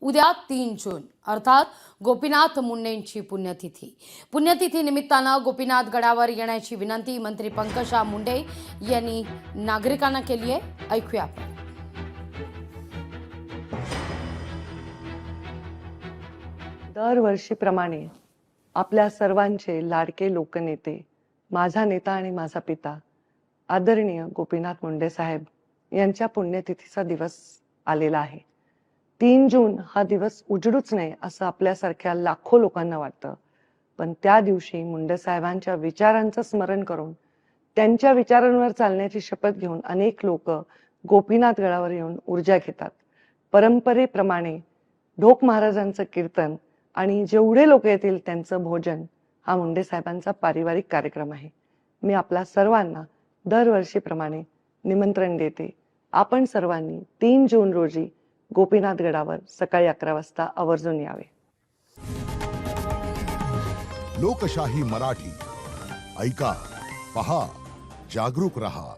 उद्या 3 जून अर्थात गोपीनाथ मुंडेंची पुण्यतिथी. पुण्यतिथी निमित्तानं गोपीनाथ गडावर येण्याची विनंती मंत्री पंकजा मुंडे यांनी नागरिकांना केली आहे. ऐकूया आपण. दरवर्षीप्रमाणे आपल्या सर्वांचे लाडके लोकनेते, माझा नेता आणि माझा पिता आदरणीय गोपीनाथ मुंडे साहेब यांच्या पुण्यतिथीचा दिवस आलेला आहे. 3 जून हा दिवस उजडूच नये असं आपल्यासारख्या लाखो लोकांना वाटतं. पण त्या दिवशी मुंडे साहेबांच्या विचारांचं स्मरण करून त्यांच्या विचारांवर चालण्याची शपथ घेऊन अनेक लोक गोपीनाथ गडावर येऊन ऊर्जा घेतात. परंपरेप्रमाणे ढोक महाराजांचं कीर्तन आणि जेवढे लोक येतील त्यांचं भोजन हा मुंडे साहेबांचा पारिवारिक कार्यक्रम आहे. मी आपल्या सर्वांना दरवर्षीप्रमाणे निमंत्रण देते. आपण सर्वांनी 3 जून रोजी गोपीनाथ गडावर सकाळी 11 वाजता आवर्जून यावे. लोकशाही मराठी ऐका, पहा, जागरूक रहा.